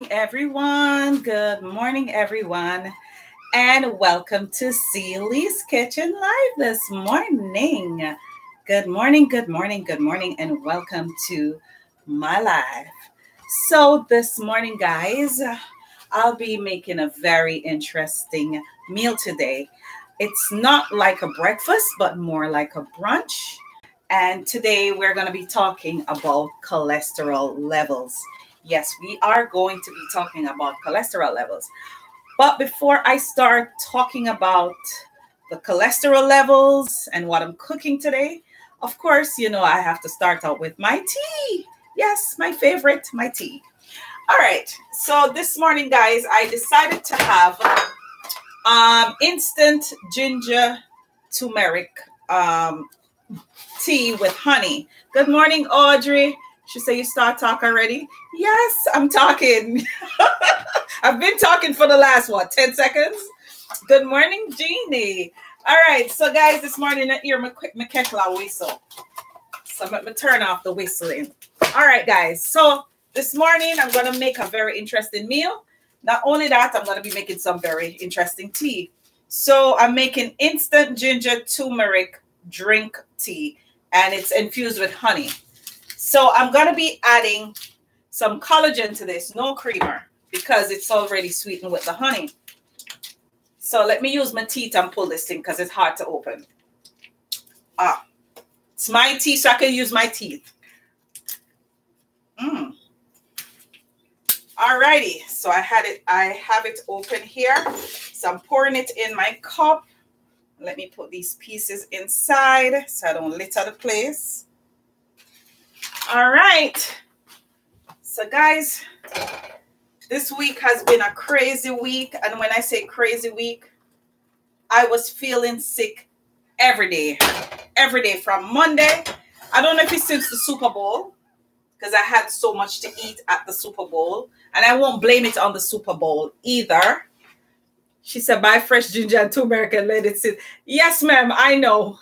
Good morning, everyone, and welcome to Celie's Kitchen Live this morning. Good morning, and welcome to my live. So, this morning, guys, I'll be making a very interesting meal today. It's not like a breakfast, but more like a brunch. And today we're going to be talking about cholesterol levels. Yes, we are going to be talking about cholesterol levels. But before I start talking about the cholesterol levels and what I'm cooking today, of course, I have to start out with my tea. Yes, my favorite, my tea. All right. So this morning, guys, I decided to have instant ginger turmeric tea with honey. Good morning, Audrey. She said you start talk already. Yes, I'm talking. I've been talking for the last 10 seconds. Good morning, Jeannie. All right, so guys, this morning I hear my kettle whistle. So I'm gonna turn off the whistling. All right, guys. So this morning I'm gonna make a very interesting meal. Not only that, I'm gonna be making some very interesting tea. So I'm making instant ginger turmeric drink tea, and it's infused with honey. So I'm going to be adding some collagen to this, no creamer, because it's already sweetened with the honey. So let me use my teeth and pull this thing because it's hard to open. It's my tea, so I can use my teeth. Alrighty, so I have it open here. So I'm pouring it in my cup. Let me put these pieces inside so I don't litter the place. All right. So guys, this week has been a crazy week. And when I say crazy week, I was feeling sick every day from Monday. I don't know if it's since the Super Bowl, because I had so much to eat at the Super Bowl. And I won't blame it on the Super Bowl either. She said, buy fresh ginger and turmeric and let it sit. Yes, ma'am, I know.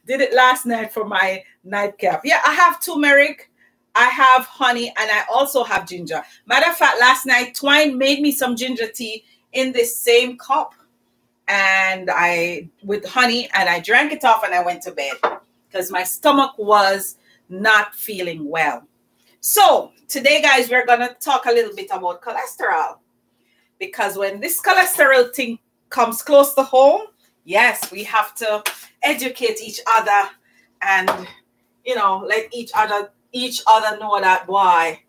Did it last night for my nightcap. Yeah, I have turmeric, I have honey, and I also have ginger. Matter of fact, last night, Twine made me some ginger tea in this same cup. And with honey, and I drank it off and I went to bed because my stomach was not feeling well. So today, guys, we're going to talk a little bit about cholesterol. Because when this cholesterol thing comes close to home, yes, we have to educate each other and, let each other know that why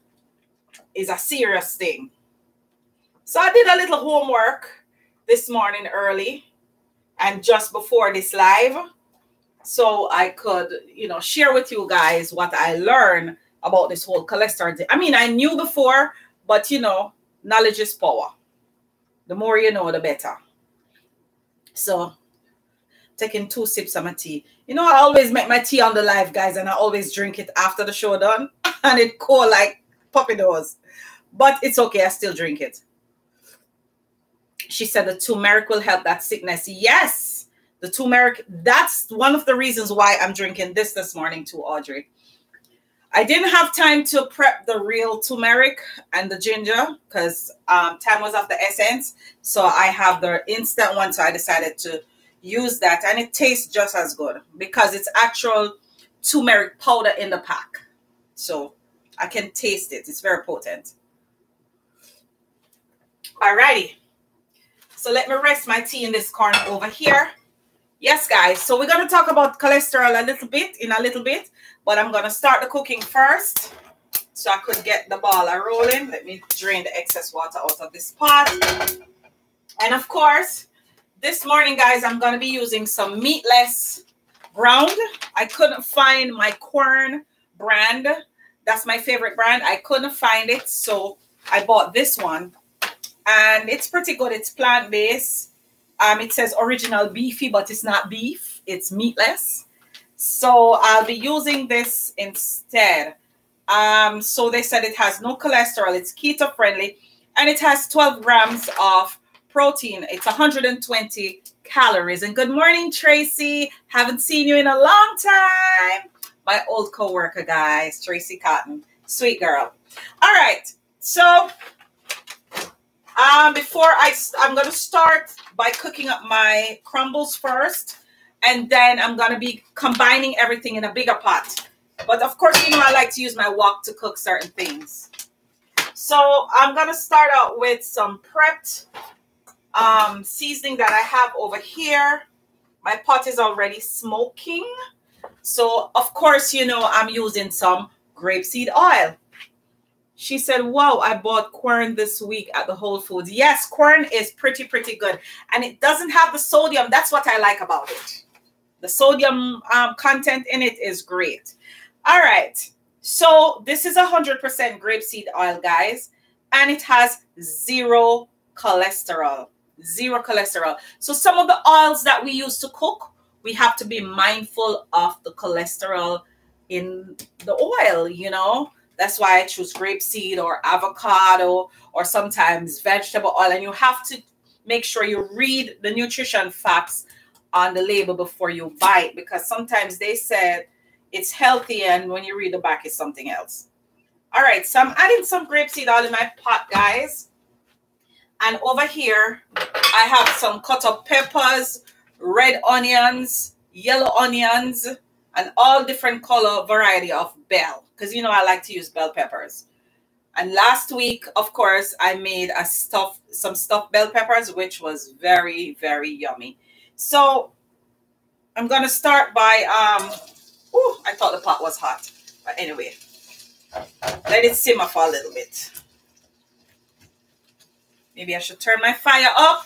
is a serious thing. So I did a little homework this morning early and just before this live, so I could, share with you guys what I learned about this whole cholesterol thing. I mean, I knew before, but, knowledge is power. The more you know, the better. So, taking 2 sips of my tea. I always make my tea on the live, guys, and I always drink it after the show done. And it cold like puppy nose. But it's okay, I still drink it. She said the turmeric will help that sickness. Yes, the turmeric, that's one of the reasons why I'm drinking this morning too, Audrey. I didn't have time to prep the real turmeric and the ginger because time was of the essence. So I have the instant one. So I decided to use that. And it tastes just as good because it's actual turmeric powder in the pack. So I can taste it. It's very potent. Alrighty. So let me rest my tea in this corner over here. Yes, guys. So we're going to talk about cholesterol a little bit. But I'm going to start the cooking first so I could get the ball rolling. Let me drain the excess water out of this pot. And of course, this morning, guys, I'm going to be using some Meatless Ground. I couldn't find my corn brand. That's my favorite brand. I couldn't find it, so I bought this one. And it's pretty good. It's plant-based. It says original beefy, but it's not beef. It's meatless. So I'll be using this instead. So they said it has no cholesterol. It's keto friendly. And it has 12 grams of protein. It's 120 calories. And good morning, Tracy. Haven't seen you in a long time. My old coworker, guys. Tracy Cotton. Sweet girl. All right. So before I'm going to start by cooking up my crumbles first, and then I'm going to be combining everything in a bigger pot. But of course, you know, I like to use my wok to cook certain things. So I'm going to start out with some prepped seasoning that I have over here. My pot is already smoking. So of course, you know, I'm using some grapeseed oil. She said, wow, I bought corn this week at the Whole Foods. Yes, corn is pretty good. And it doesn't have the sodium. That's what I like about it. The sodium content in it is great. All right. So this is 100% grapeseed oil, guys. And it has zero cholesterol. Zero cholesterol. So some of the oils that we use to cook, we have to be mindful of the cholesterol in the oil, you know. That's why I choose grapeseed or avocado or sometimes vegetable oil. And you have to make sure you read the nutrition facts on the label before you buy it, because sometimes they said it's healthy and when you read the back it's something else. All right, so I'm adding some grapeseed oil in my pot, guys. And over here, I have some cut up peppers, red onions, yellow onions, and all different color variety of bell, because you know I like to use bell peppers. And last week, of course, I made some stuffed bell peppers, which was very yummy. So I'm gonna start by I thought the pot was hot, but anyway, let it simmer for a little bit. Maybe I should turn my fire up.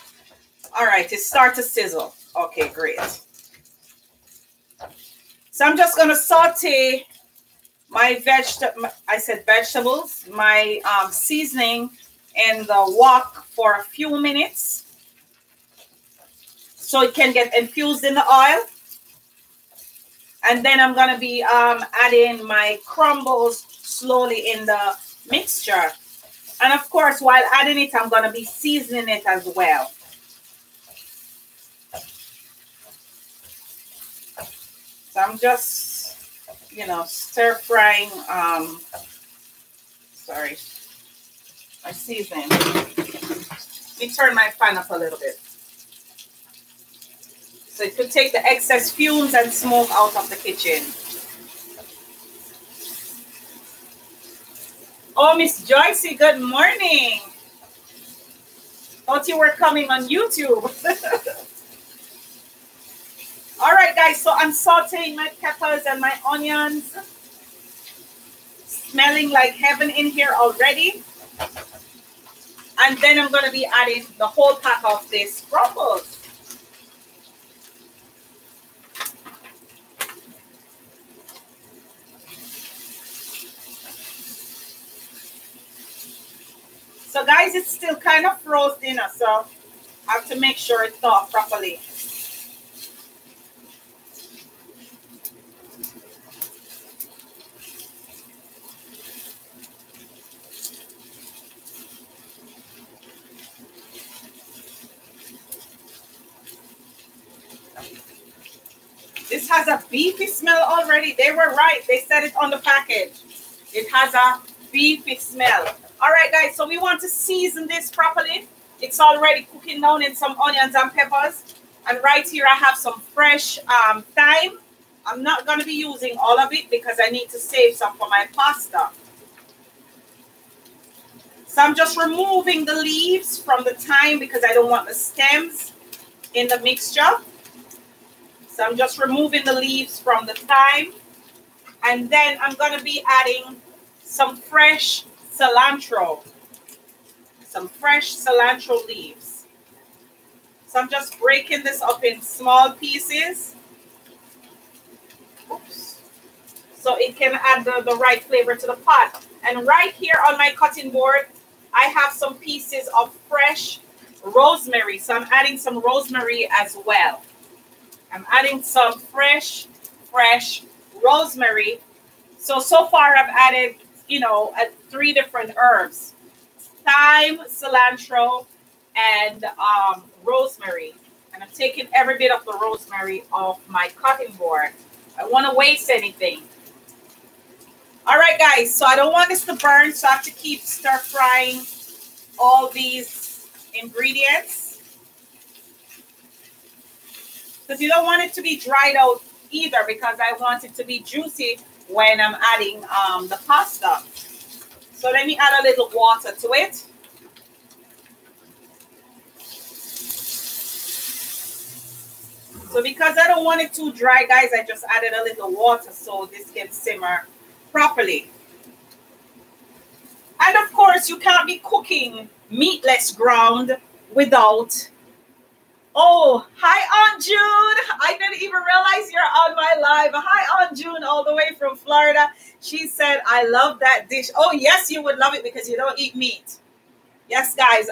All right, it starts to sizzle. Okay, great. So I'm just going to saute my vegetables, my seasoning in the wok for a few minutes so it can get infused in the oil. And then I'm going to be adding my crumbles slowly in the mixture. And of course, while adding it, I'm going to be seasoning it as well. So I'm just, you know, stir frying, my seasoning. Let me turn my pan up a little bit. So it could take the excess fumes and smoke out of the kitchen. Oh, Miss Joycey, good morning. Thought you were coming on YouTube. All right, guys, so I'm sauteing my peppers and my onions. Smelling like heaven in here already. And then I'm going to be adding the whole pack of this crumbles. So guys, it's still kind of frozen, so I have to make sure it's thawed properly. This has a beefy smell already. They were right. They said it on the package. It has a beefy smell. All right, guys, so we want to season this properly. It's already cooking down in some onions and peppers. And right here, I have some fresh thyme. I'm not going to be using all of it because I need to save some for my pasta. So I'm just removing the leaves from the thyme because I don't want the stems in the mixture. So I'm just removing the leaves from the thyme. And then I'm going to be adding some fresh cilantro. Some fresh cilantro leaves. So I'm just breaking this up in small pieces. Oops. So it can add the right flavor to the pot. And right here on my cutting board, I have some pieces of fresh rosemary. So I'm adding some rosemary as well. I'm adding some fresh rosemary. So far I've added, you know, 3 different herbs. Thyme, cilantro, and rosemary. And I'm taking every bit of the rosemary off my cutting board. I don't want to waste anything. All right, guys. So I don't want this to burn, so I have to keep stir frying all these ingredients. Because you don't want it to be dried out either, because I want it to be juicy when I'm adding the pasta. So let me add a little water to it. So because I don't want it too dry, guys, I just added a little water so this can simmer properly. And of course, you can't be cooking meatless ground without... Oh, hi, Aunt June. I didn't even realize you're on my live. Hi, Aunt June, all the way from Florida. She said, I love that dish. Oh, yes, you would love it because you don't eat meat. Yes, guys.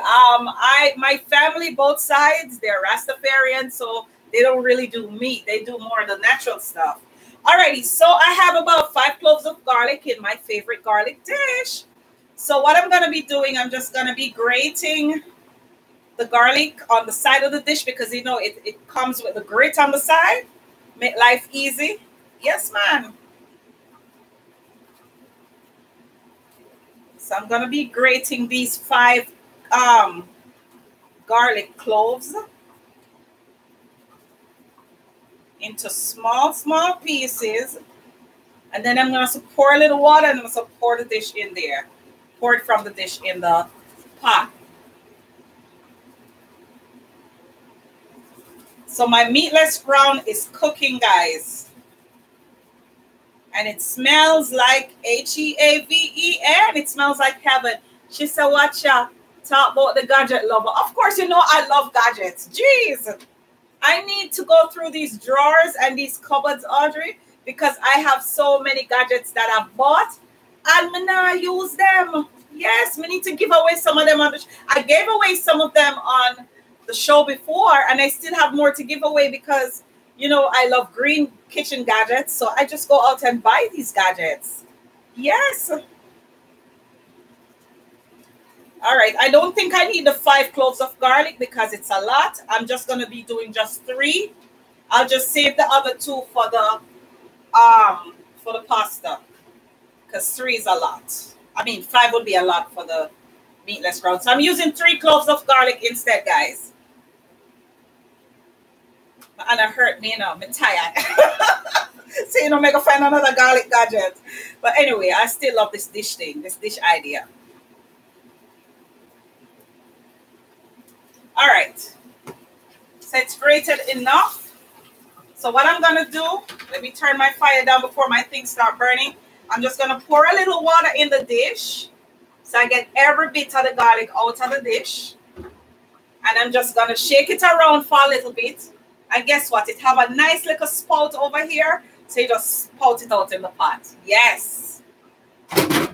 My family, both sides, they're Rastafarian, so they don't really do meat. They do more of the natural stuff. Alrighty, so I have about 5 cloves of garlic in my favorite garlic dish. So what I'm going to be doing, I'm just going to be grating the garlic on the side of the dish, because you know it comes with the grit on the side. Make life easy. Yes, man. So I'm going to be grating these 5 garlic cloves into small pieces. And then I'm going to pour a little water, and I'm going to pour the dish in there. Pour it from the dish in the pot. So my meatless ground is cooking, guys. And it smells like Heaven. It smells like heaven. She said, watch ya, talk about the gadget lover. Of course, you know I love gadgets. Jeez. I need to go through these drawers and these cupboards, Audrey, because I have so many gadgets that I've bought. And I now use them. Yes, we need to give away some of them. I gave away some of them on the show before, and I still have more to give away because, you know, I love green kitchen gadgets. So I just go out and buy these gadgets. Yes. All right. I don't think I need the 5 cloves of garlic because it's a lot. I'm just going to be doing just 3. I'll just save the other 2 for the pasta, because 3 is a lot. I mean, 5 would be a lot for the meatless ground. So I'm using 3 cloves of garlic instead, guys. And it hurt me, you know, I'm tired. So, you know, make a find another garlic gadget. But anyway, I still love this dish thing, this dish idea. All right. So it's grated enough. So what I'm going to do, let me turn my fire down before my things start burning. I'm just going to pour a little water in the dish, so I get every bit of the garlic out of the dish. And I'm just going to shake it around for a little bit. And guess what? It have a nice little spout over here. So you just spout it out in the pot. Yes. And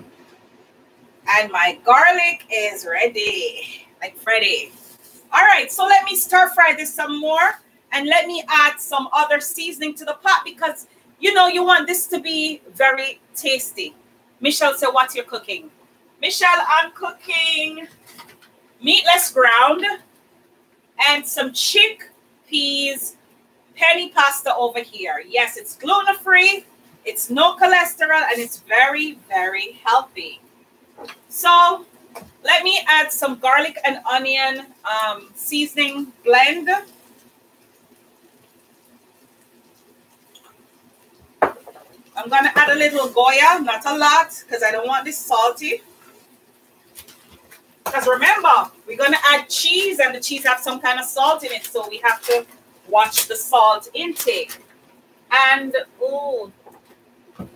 my garlic is ready. Like Freddy. All right. So let me stir fry this some more. And let me add some other seasoning to the pot, because, you know, you want this to be very tasty. Michelle said, what you're cooking? Michelle, I'm cooking meatless ground and some chickpeas penny pasta over here. Yes, it's gluten-free, it's no cholesterol, and it's very, very healthy. So let me add some garlic and onion seasoning blend. I'm going to add a little Goya, not a lot, because I don't want this salty. Because remember, we're going to add cheese, and the cheese has some kind of salt in it, so we have to watch the salt intake. And, ooh,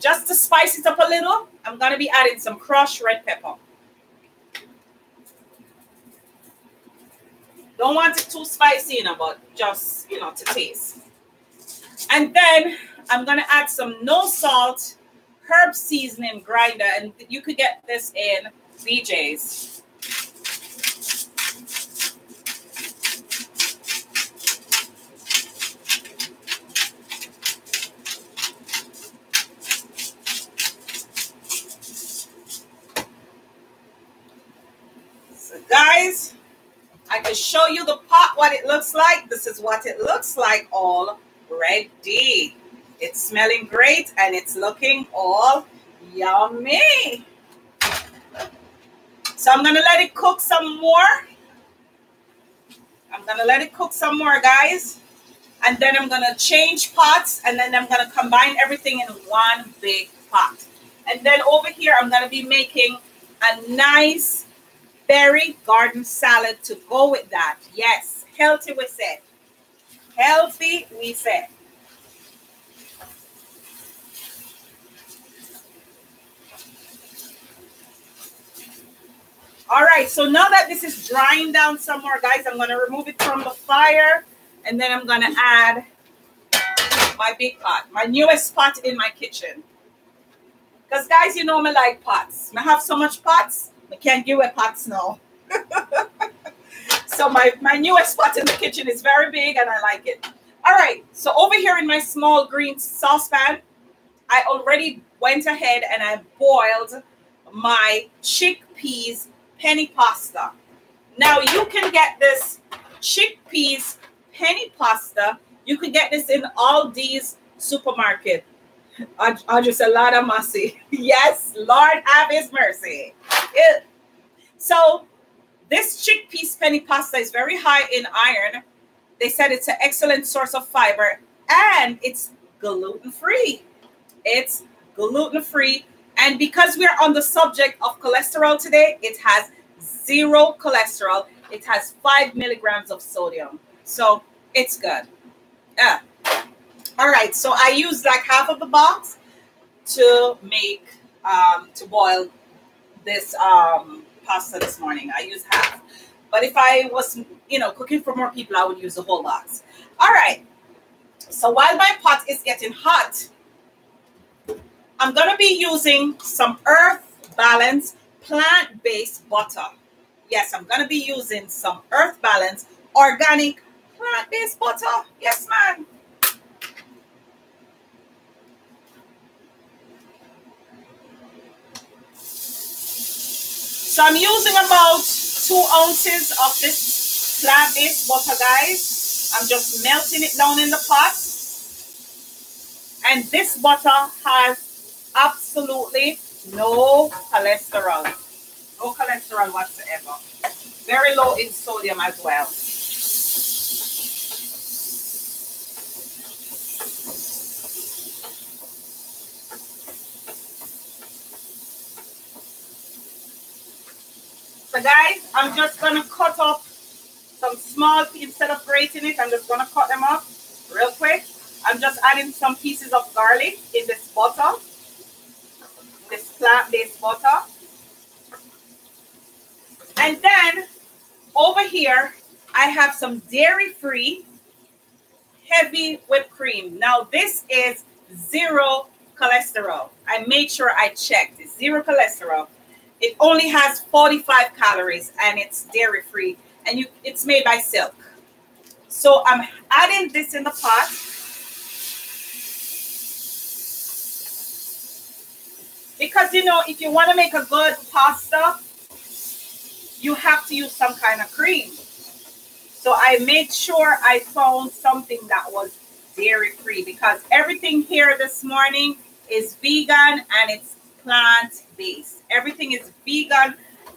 just to spice it up a little, I'm going to be adding some crushed red pepper. Don't want it too spicy, you know, but just, you know, to taste. And then I'm going to add some no salt herb seasoning grinder, and you could get this in BJ's. So guys, I can show you the pot, what it looks like. This is what it looks like already. It's smelling great, and it's looking all yummy. So I'm going to let it cook some more. I'm going to let it cook some more, guys. And then I'm going to change pots, and then I'm going to combine everything in one big pot. And then over here, I'm going to be making a nice berry garden salad to go with that. Yes, healthy we said. Healthy we said. All right, so now that this is drying down some more, guys, I'm going to remove it from the fire, and then I'm going to add my big pot, my newest pot in my kitchen. Because, guys, you know me like pots. I have so much pots, I can't give away pots now. So my newest pot in the kitchen is very big, and I like it. All right, so over here in my small green saucepan, I already went ahead and I boiled my chickpeas penny pasta. Now you can get this chickpeas penny pasta. You can get this in Aldi's supermarket. I just a lot of mercy. Yes, Lord have his mercy. So this chickpeas penny pasta is very high in iron. They said it's an excellent source of fiber, and it's gluten-free. It's gluten-free. And because we're on the subject of cholesterol today, it has 0 cholesterol. It has 5 milligrams of sodium. So it's good. Yeah. All right. So I used like half of the box to make, to boil this pasta this morning. I used half. But if I was, cooking for more people, I would use the whole box. All right. So while my pot is getting hot, I'm going to be using some Earth Balance plant-based butter. Yes, I'm going to be using some Earth Balance organic plant-based butter. Yes, ma'am. So I'm using about 2 ounces of this plant-based butter, guys. I'm just melting it down in the pot. And this butter has absolutely no cholesterol. No cholesterol whatsoever. Very low in sodium as well. So guys, I'm just going to cut up some small, instead of grating it, I'm just going to cut them up real quick. I'm just adding some pieces of garlic in this butter. This plant-based butter. And then over here, I have some dairy-free heavy whipped cream. Now this is 0 cholesterol. I made sure I checked. It's 0 cholesterol. It only has 45 calories and it's dairy-free. And it's made by Silk. So I'm adding this in the pot. Because, if you want to make a good pasta, you have to use some kind of cream. So I made sure I found something that was dairy-free, because everything here this morning is vegan and it's plant-based. Everything is vegan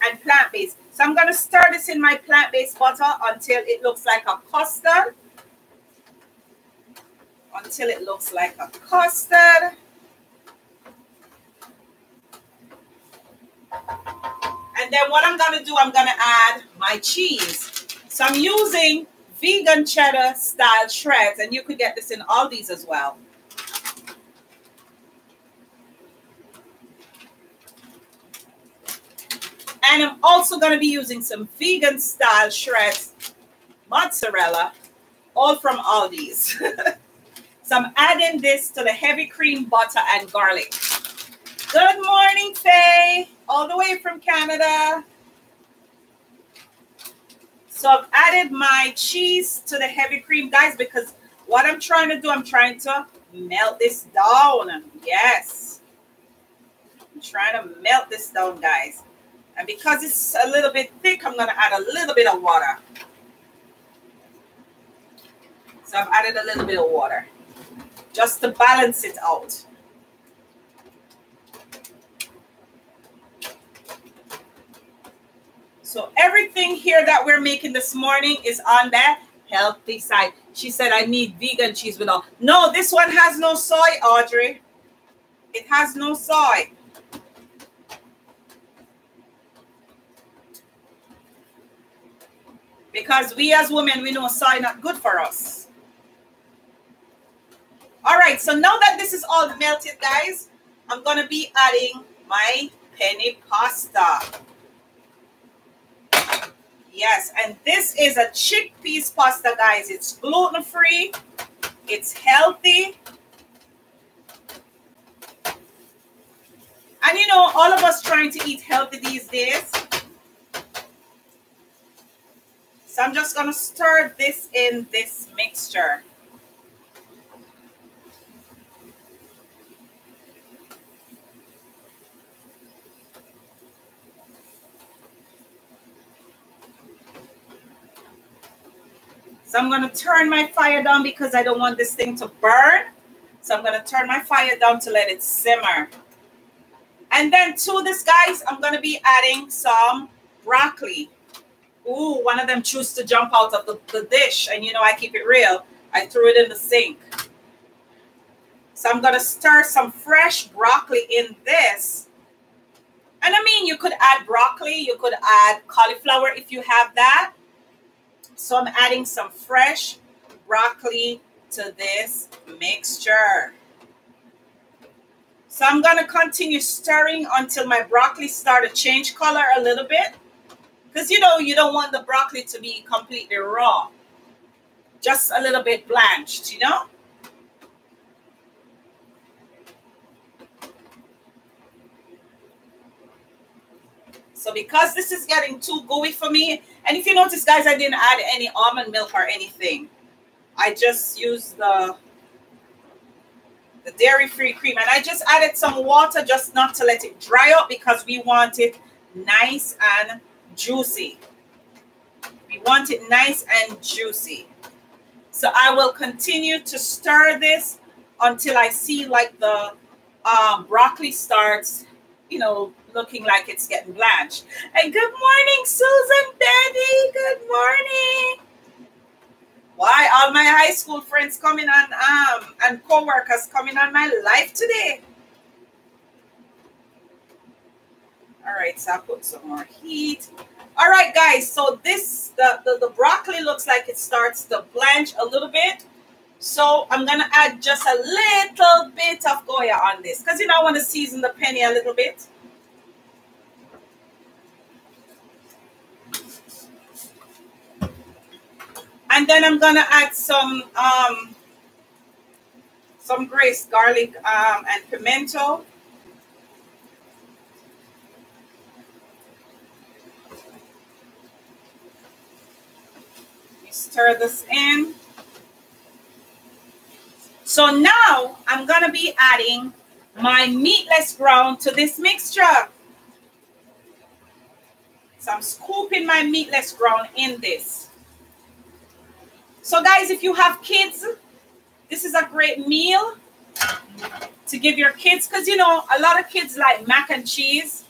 and plant-based. So I'm going to stir this in my plant-based butter until it looks like a custard. Until it looks like a custard. And then what I'm going to do, I'm going to add my cheese. So I'm using vegan cheddar style shreds, and you could get this in Aldi's as well. And I'm also going to be using some vegan style shreds mozzarella, all from Aldi's. So I'm adding this to the heavy cream butter and garlic. Good morning, Faye, all the way from Canada. So I've added my cheese to the heavy cream, guys, because what I'm trying to do, I'm trying to melt this down. Yes. I'm trying to melt this down, guys. And because it's a little bit thick, I'm going to add a little bit of water. So I've added a little bit of water just to balance it out. So everything here that we're making this morning is on that healthy side. She said, I need vegan cheese with all. No, this one has no soy, Audrey. It has no soy. Because we as women, we know soy not good for us. All right, so now that this is all melted, guys, I'm going to be adding my penne pasta. Yes, and this is a chickpeas pasta, guys. It's gluten-free. It's healthy. And you know, all of us trying to eat healthy these days. So I'm just going to stir this in this mixture. So I'm going to turn my fire down because I don't want this thing to burn. So I'm going to turn my fire down to let it simmer. And then to this, guys, I'm going to be adding some broccoli. Ooh, one of them chose to jump out of the dish. And you know, I keep it real. I threw it in the sink. So I'm going to stir some fresh broccoli in this. And I mean, you could add broccoli. You could add cauliflower if you have that. So I'm adding some fresh broccoli to this mixture. So I'm going to continue stirring until my broccoli start to change color a little bit. Because, you know, you don't want the broccoli to be completely raw. Just a little bit blanched, you know. So because this is getting too gooey for me, and if you notice, guys, I didn't add any almond milk or anything. I just used the dairy-free cream. And I just added some water just not to let it dry up because we want it nice and juicy. We want it nice and juicy. So I will continue to stir this until I see like the broccoli starts, you know, looking like it's getting blanched. And good morning, Susan Betty. Good morning. Why all my high school friends coming on and co-workers coming on my live today. All right, so I'll put some more heat. All right, guys, so this the broccoli looks like it starts to blanch a little bit. So I'm gonna add just a little bit of Goya on this because you know I want to season the penne a little bit. And then I'm gonna add some grated garlic and pimento. Stir this in. So now I'm going to be adding my meatless ground to this mixture. So I'm scooping my meatless ground in this. So guys, if you have kids, this is a great meal to give your kids because, you know, a lot of kids like mac and cheese.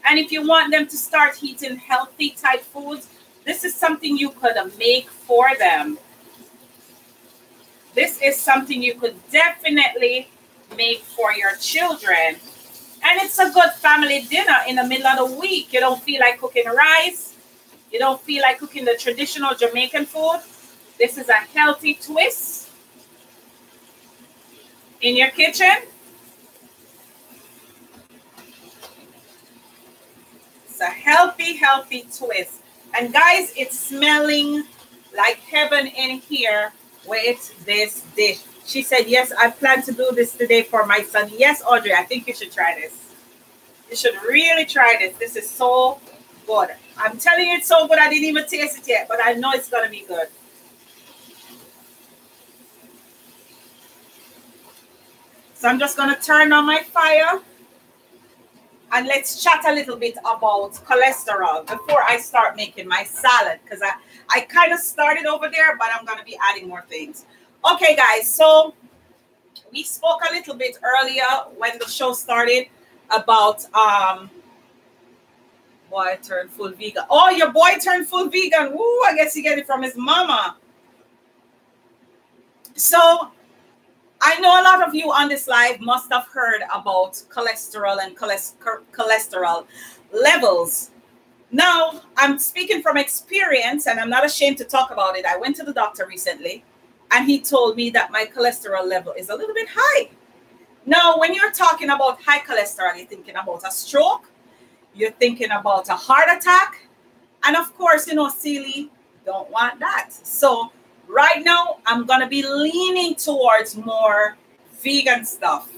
And if you want them to start eating healthy type foods, this is something you could make for them. This is something you could definitely make for your children. And it's a good family dinner in the middle of the week. You don't feel like cooking rice. You don't feel like cooking the traditional Jamaican food. This is a healthy twist in your kitchen. It's a healthy, healthy twist. And guys, it's smelling like heaven in here with this dish. She said, yes, I plan to do this today for my son. Yes, Audrey, I think you should try this. You should really try this. This is so good. I'm telling you it's so good. I didn't even taste it yet, but I know it's going to be good. So I'm just going to turn on my fire. And let's chat a little bit about cholesterol before I start making my salad. Because I kind of started over there, but I'm going to be adding more things. Okay, guys. So we spoke a little bit earlier when the show started about Boy turned full vegan. Oh, your boy turned full vegan. Woo, I guess he get it from his mama. So I know a lot of you on this live must have heard about cholesterol and cholesterol levels. Now, I'm speaking from experience, and I'm not ashamed to talk about it. I went to the doctor recently, and he told me that my cholesterol level is a little bit high. Now, when you're talking about high cholesterol, you're thinking about a stroke, you're thinking about a heart attack, and of course, you know, Celie, don't want that. So right now, I'm going to be leaning towards more vegan stuff.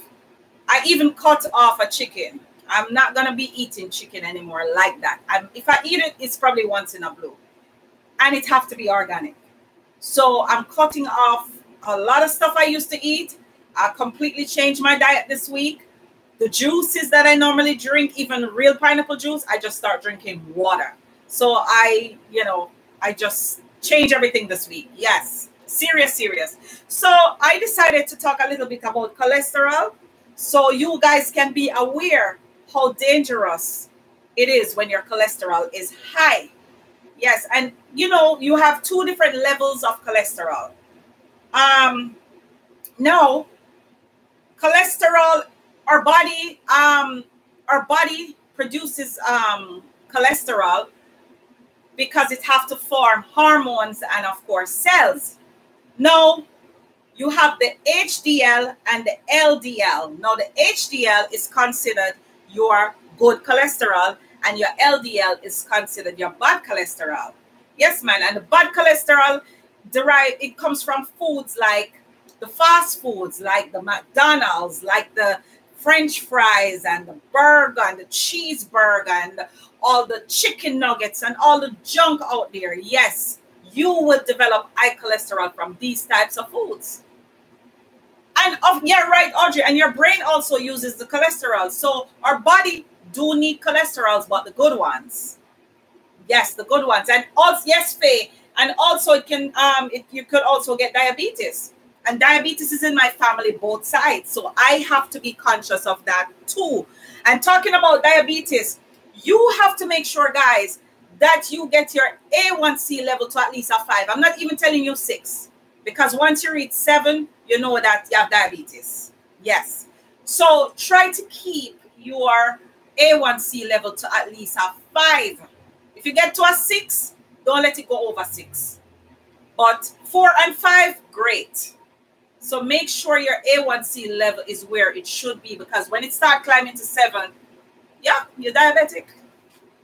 I even cut off a chicken. I'm not going to be eating chicken anymore like that. If I eat it, it's probably once in a blue. And it have to be organic. So I'm cutting off a lot of stuff I used to eat. I completely changed my diet this week. The juices that I normally drink, even real pineapple juice, I just start drinking water. So I just change everything this week. Yes, serious. So I decided to talk a little bit about cholesterol so you guys can be aware how dangerous it is when your cholesterol is high. Yes, and you know, you have two different levels of cholesterol. Now, cholesterol, our body produces cholesterol because it has to form hormones and of course cells. Now, you have the HDL and the LDL. Now, the HDL is considered your good cholesterol, and your LDL is considered your bad cholesterol. Yes, man. And the bad cholesterol it comes from foods like the fast foods, like the McDonald's, like the French fries and the burger and the cheeseburger and all the chicken nuggets and all the junk out there. Yes, you will develop high cholesterol from these types of foods. And yeah, right, Audrey. And your brain also uses the cholesterol. So our body do need cholesterols, but the good ones. Yes, the good ones. And also, yes, Faye. And also it can you could also get diabetes. And diabetes is in my family, both sides. So I have to be conscious of that too. And talking about diabetes, you have to make sure, guys, that you get your A1C level to at least a 5. I'm not even telling you 6. Because once you reach 7, you know that you have diabetes. Yes. So try to keep your A1C level to at least a 5. If you get to a 6, don't let it go over 6. But 4 and 5, great. So make sure your A1C level is where it should be, because when it starts climbing to 7, yeah, you're diabetic.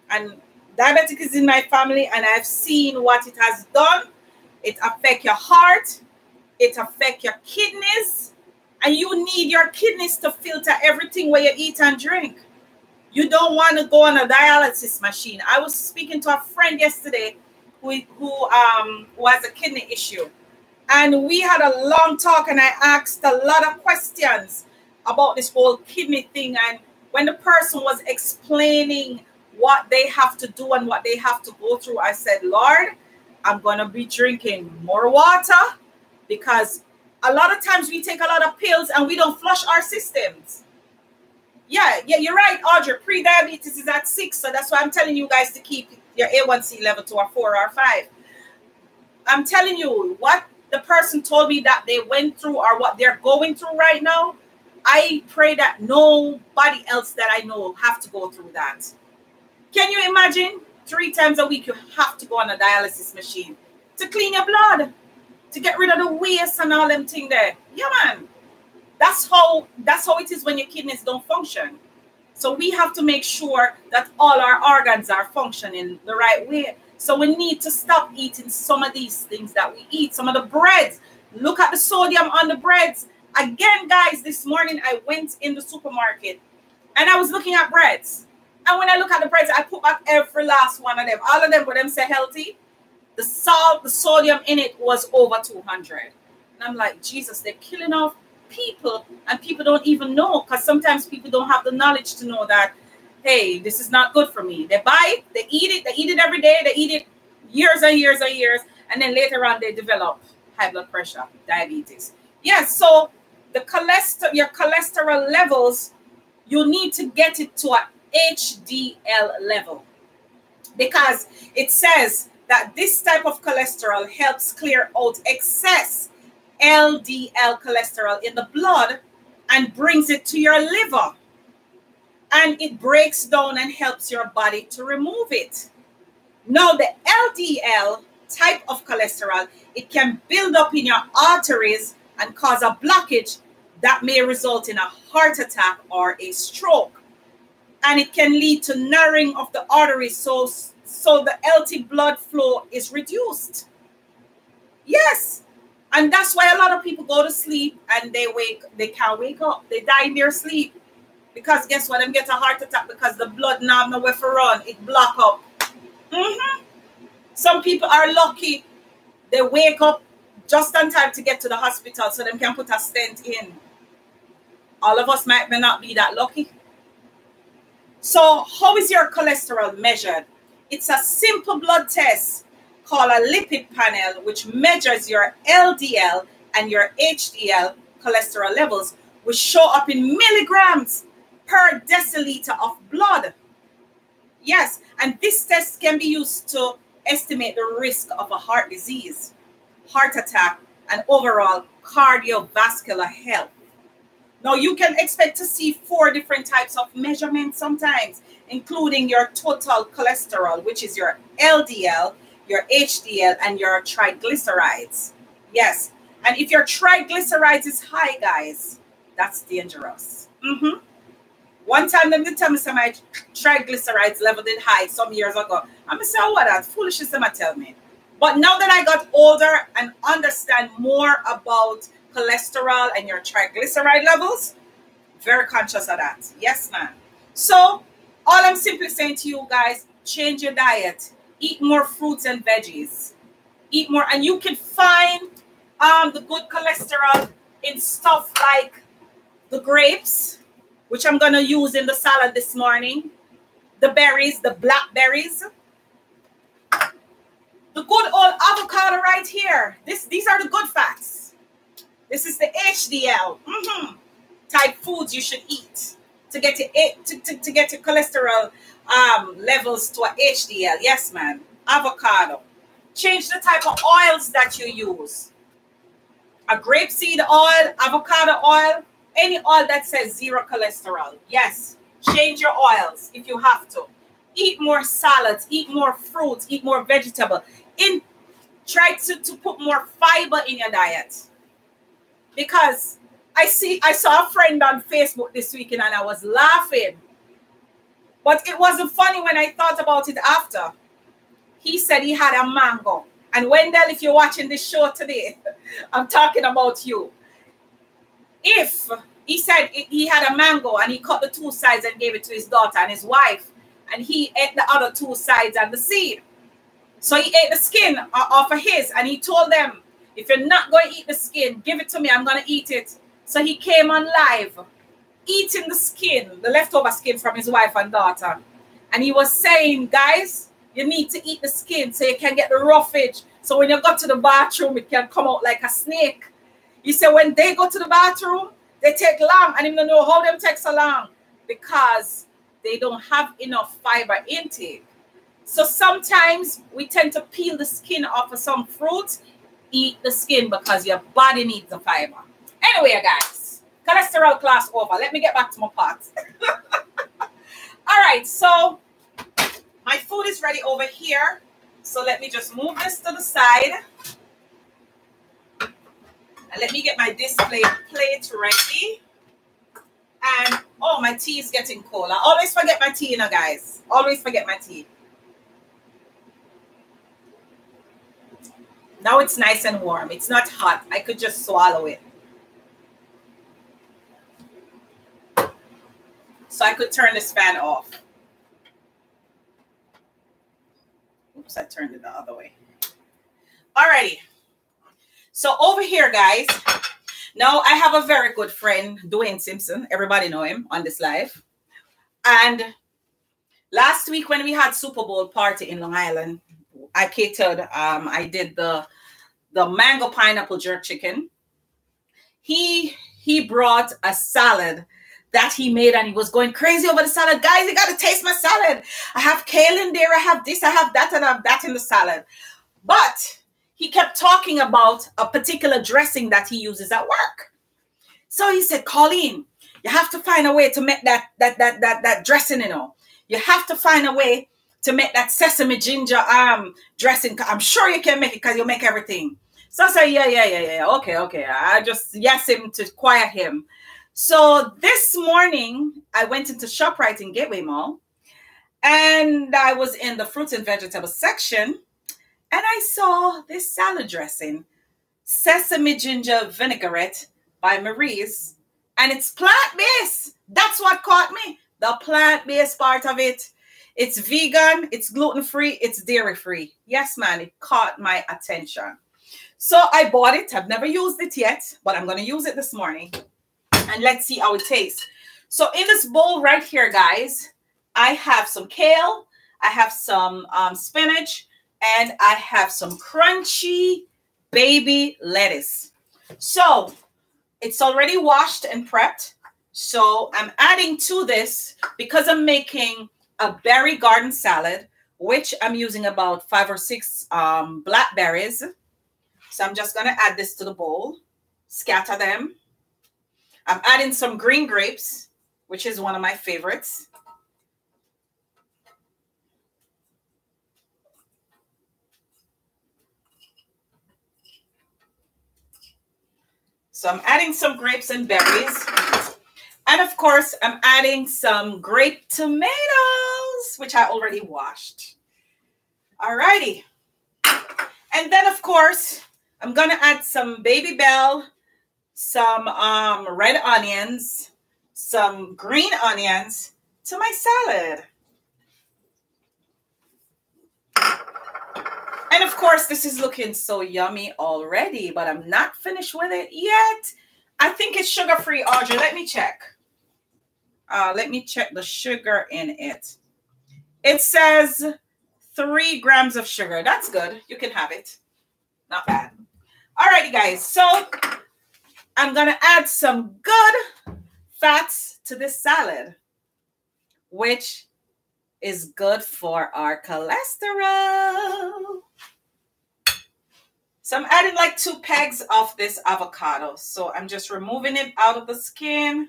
And diabetic is in my family, and I've seen what it has done. It affects your heart. It affects your kidneys. And you need your kidneys to filter everything where you eat and drink. You don't want to go on a dialysis machine. I was speaking to a friend yesterday who has a kidney issue. And we had a long talk, and I asked a lot of questions about this whole kidney thing. And when the person was explaining what they have to do and what they have to go through, I said, Lord, I'm going to be drinking more water, because a lot of times we take a lot of pills and we don't flush our systems. Yeah, you're right, Audrey. Pre-diabetes is at 6. So that's why I'm telling you guys to keep your A1C level to a 4 or 5. I'm telling you what the person told me that they went through or what they're going through right now. I pray that nobody else that I know have to go through that. Can you imagine 3 times a week you have to go on a dialysis machine to clean your blood, to get rid of the waste and all them things there? Yeah, man. That's how it is when your kidneys don't function. So we have to make sure that all our organs are functioning the right way. So we need to stop eating some of these things that we eat. Some of the breads. Look at the sodium on the breads. Again, guys, this morning I went in the supermarket and I was looking at breads. And when I look at the breads, I put back every last one of them. All of them, for them say healthy. The salt, the sodium in it was over 200. And I'm like, Jesus, they're killing off people. And people don't even know, because sometimes people don't have the knowledge to know that, hey, this is not good for me. They buy it, they eat it every day, they eat it years and years and years, and then later on they develop high blood pressure, diabetes. Yes, so your cholesterol levels, you need to get it to an HDL level. because it says that this type of cholesterol helps clear out excess LDL cholesterol in the blood and brings it to your liver. And it breaks down and helps your body to remove it. Now, the LDL type of cholesterol, it can build up in your arteries and cause a blockage that may result in a heart attack or a stroke. And it can lead to narrowing of the arteries, so the healthy blood flow is reduced. Yes. And that's why a lot of people go to sleep and they can't wake up. They die in their sleep. Because guess what? Them get a heart attack because the blood now have nowhere to run. It block up. Some people are lucky. They wake up just on time to get to the hospital so they can put a stent in. All of us may not be that lucky. So how is your cholesterol measured? It's a simple blood test called a lipid panel, which measures your LDL and your HDL cholesterol levels, which show up in milligrams per deciliter of blood. Yes, and this test can be used to estimate the risk of a heart disease, heart attack, and overall cardiovascular health. Now, you can expect to see 4 different types of measurements sometimes, including your total cholesterol, which is your LDL, your HDL, and your triglycerides. Yes, and if your triglycerides is high, guys, that's dangerous. One time, them tell me some my triglycerides level did high some years ago. I'm going to say, oh, what that foolishness them tell me. But now that I got older and understand more about cholesterol and your triglyceride levels, very conscious of that. Yes, ma'am. So all I'm simply saying to you guys, change your diet. Eat more fruits and veggies. Eat more. And you can find the good cholesterol in stuff like the grapes, which I'm going to use in the salad this morning. The berries, the blackberries. The good old avocado right here. These are the good fats. This is the HDL type foods you should eat to get your cholesterol levels to a HDL. Yes, man. Avocado. Change the type of oils that you use. A grapeseed oil, avocado oil, any oil that says 0 cholesterol. Yes. Change your oils if you have to. Eat more salads, eat more fruits, eat more vegetable. Try to put more fiber in your diet. Because I saw a friend on Facebook this weekend and I was laughing. But it wasn't funny when I thought about it after. He said he had a mango. And Wendell, if you're watching this show today, I'm talking about you. If he said he had a mango and he cut the 2 sides and gave it to his daughter and his wife, and he ate the other 2 sides and the seed. So he ate the skin off of his, and he told them, if you're not going to eat the skin, give it to me, I'm going to eat it. So he came on live, eating the skin, the leftover skin from his wife and daughter. And he was saying, guys, you need to eat the skin so you can get the roughage. So when you go to the bathroom, it can come out like a snake. He said when they go to the bathroom, they take long, and you don't know how them take so long because they don't have enough fiber intake. So sometimes we tend to peel the skin off of some fruits. Eat the skin because your body needs the fiber. Anyway, guys, cholesterol class over. Let me get back to my pot. All right, so my food is ready over here. So let me just move this to the side. And let me get my display plate ready. And, oh, my tea is getting cold. I always forget my tea, you know, guys. Always forget my tea. Now it's nice and warm. It's not hot. I could just swallow it. So I could turn this fan off. Oops, I turned it the other way. Alrighty. So over here, guys, now I have a very good friend, Dwayne Simpson. Everybody know him on this live. And last week when we had Super Bowl party in Long Island, I catered, I did the mango pineapple jerk chicken. He brought a salad that he made, and he was going crazy over the salad. Guys, you got to taste my salad. I have kale in there. I have this, I have that, and I have that in the salad. But he kept talking about a particular dressing that he uses at work. So he said, Colleen, you have to find a way to make that dressing, you know. You have to find a way to make that sesame ginger dressing. I'm sure you can make it because you make everything. So I said, yeah. Okay. I just yes him to quiet him. So this morning, I went into ShopRite in Gateway Mall, and I was in the fruits and vegetables section, and I saw this salad dressing, sesame ginger vinaigrette by Marie's, and it's plant-based. That's what caught me, the plant-based part of it. It's vegan, it's gluten-free, it's dairy-free. Yes, man, it caught my attention. So I bought it. I've never used it yet, but I'm going to use it this morning. And let's see how it tastes. So in this bowl right here, guys, I have some kale, I have some spinach, and I have some crunchy baby lettuce. So it's already washed and prepped. So I'm adding to this, because I'm making a berry garden salad, which I'm using about 5 or 6 blackberries. So I'm just going to add this to the bowl, scatter them. I'm adding some green grapes, which is one of my favorites. So I'm adding some grapes and berries. And of course, I'm adding some grape tomatoes, which I already washed. Alrighty. And then of course, I'm going to add some baby bell, some red onions, some green onions to my salad. And of course, this is looking so yummy already, but I'm not finished with it yet. I think it's sugar-free, Audrey. Let me check. Let me check the sugar in it. It says 3 grams of sugar. That's good. You can have it. Not bad. Alrighty, guys. So I'm going to add some good fats to this salad, which is good for our cholesterol. So I'm adding like 2 pegs of this avocado. So I'm just removing it out of the skin.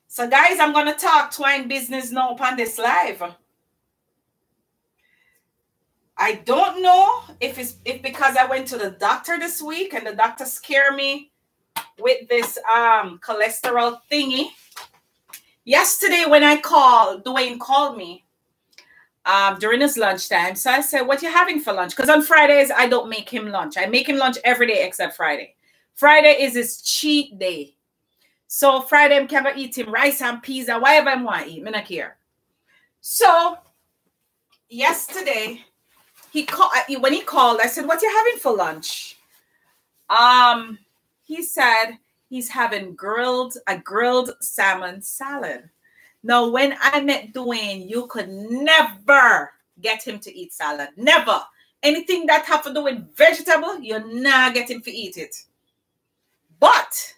So guys, I'm going to talk twine business now upon this live. I don't know if because I went to the doctor this week and the doctor scared me with this cholesterol thingy. Yesterday when I called, Dwayne called me during his lunchtime. So I said, what you having for lunch? Because on Fridays, I don't make him lunch. I make him lunch every day except Friday. Friday is his cheat day. So Friday, I'm going to eat him rice and peas or whatever I want to eat. I don't care. So yesterday, when he called, I said, what you having for lunch? He said he's having a grilled salmon salad. Now, when I met Dwayne, you could never get him to eat salad. Never. Anything that have to do with vegetable, you're not getting to eat it. But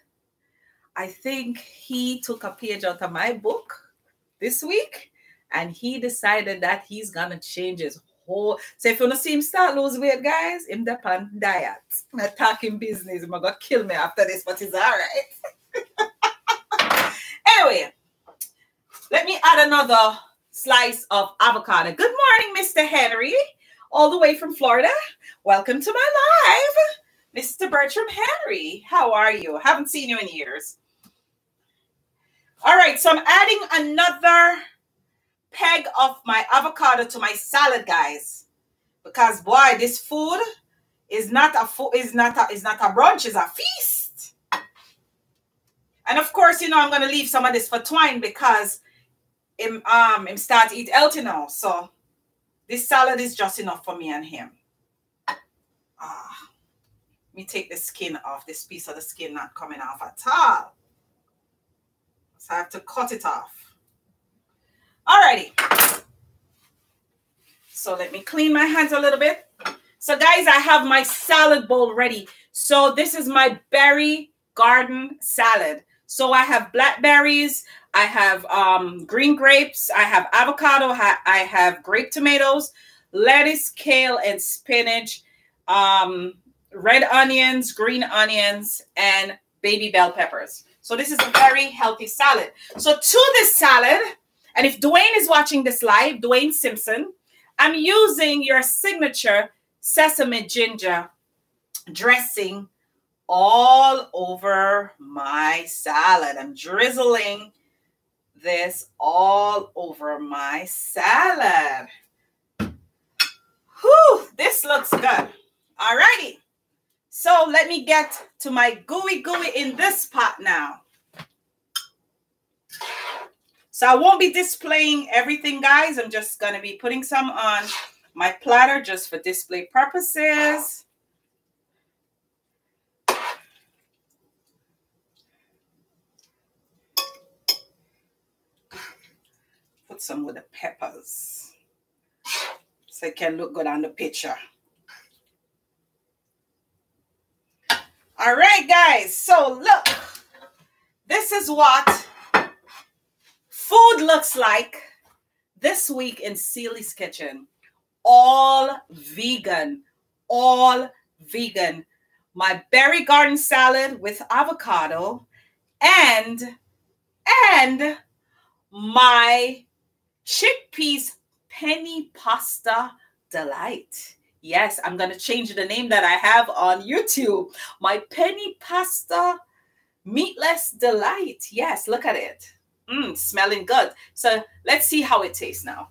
I think he took a page out of my book this week, and he decided that he's gonna change his whole. So if you want to see him start lose weight, guys, him the pan diet. I'm talking business. I'm gonna kill me after this, but it's all right. Anyway, let me add another slice of avocado. Good morning, Mr. Henry, all the way from Florida. Welcome to my live, Mr. Bertram Henry. How are you? Haven't seen you in years. All right, so I'm adding another peg of my avocado to my salad, guys, because boy, this food is not a brunch, it's a feast. And of course, you know, I'm gonna leave some of this for Twine because him start to eat healthy now. So this salad is just enough for me and him. Let me take the skin off. This piece of the skin not coming off at all. So I have to cut it off. Alrighty. So let me clean my hands a little bit. So guys, I have my salad bowl ready. So this is my berry garden salad. So I have blackberries, I have green grapes, I have avocado, I have grape tomatoes, lettuce, kale, and spinach, red onions, green onions, and baby bell peppers. So this is a very healthy salad. So to this salad, and if Dwayne is watching this live, Dwayne Simpson, I'm using your signature sesame ginger dressing all over my salad. I'm drizzling this all over my salad. Whew, this looks good. All righty. So let me get to my gooey in this pot now. So I won't be displaying everything, guys. I'm just going to be putting some on my platter just for display purposes. Put some with the peppers so it can look good on the picture. All right, guys. So look, this is what food looks like this week in Seely's Kitchen. All vegan, all vegan. My berry garden salad with avocado and my chickpeas penny pasta delight. Yes, I'm going to change the name that I have on YouTube. My penny pasta meatless delight. Yes, look at it. Smelling good. So let's see how it tastes now.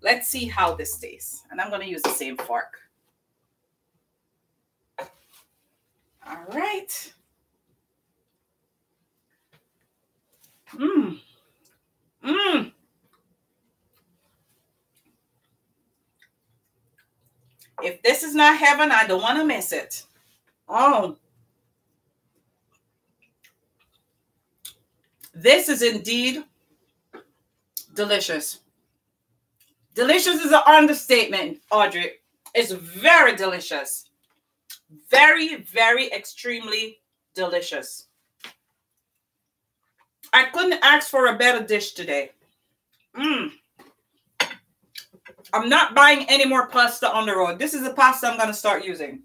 Let's see how this tastes. And I'm going to use the same fork. All right. If this is not heaven, I don't want to miss it. Oh. This is indeed delicious. Delicious is an understatement, Audrey. It's very delicious. Very, very extremely delicious. I couldn't ask for a better dish today. I'm not buying any more pasta on the road. This is the pasta I'm going to start using.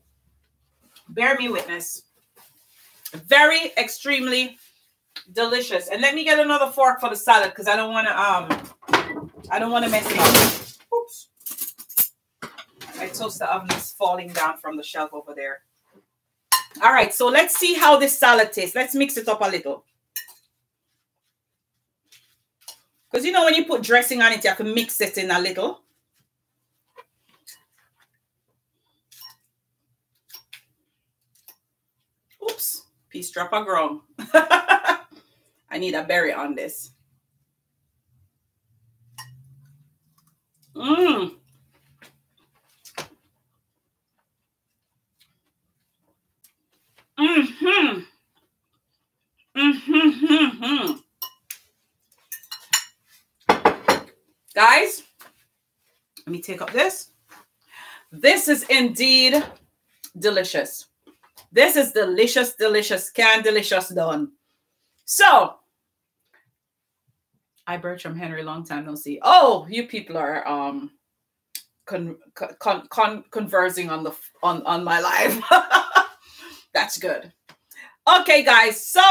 Bear me witness. Very extremely delicious. And let me get another fork for the salad because I don't want to mess it up. Oops. My toaster oven is falling down from the shelf over there. All right, so let's see how this salad tastes. Let's mix it up a little. Because you know when you put dressing on it, you have to mix it in a little. Oops, piece drop a ground. I need a berry on this. Guys, let me take up this. This is indeed delicious. This is delicious, delicious, delicious done. So, I Bertram Henry, long time no see. Oh, you people are conversing on my live. That's good. Okay, guys. So,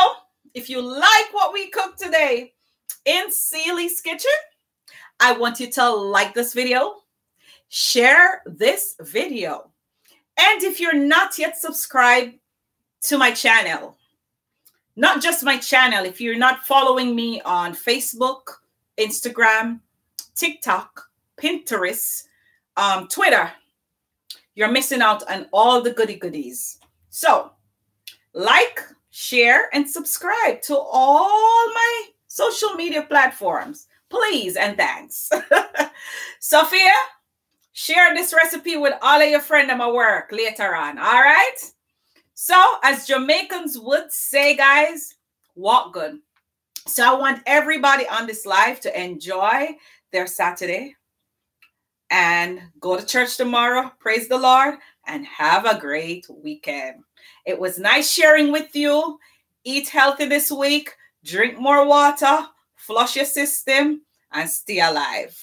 if you like what we cooked today in Seely's Kitchen, I want you to like this video, share this video. And if you're not yet subscribed to my channel, not just my channel, if you're not following me on Facebook, Instagram, TikTok, Pinterest, Twitter, you're missing out on all the goodies. So, like, share, and subscribe to all my social media platforms. Please and thanks. Sophia, share this recipe with all of your friends at my work later on. All right? So, as Jamaicans would say, guys, walk good. So, I want everybody on this live to enjoy their Saturday and go to church tomorrow. Praise the Lord. and have a great weekend. It was nice sharing with you. Eat healthy this week, drink more water, flush your system, and stay alive.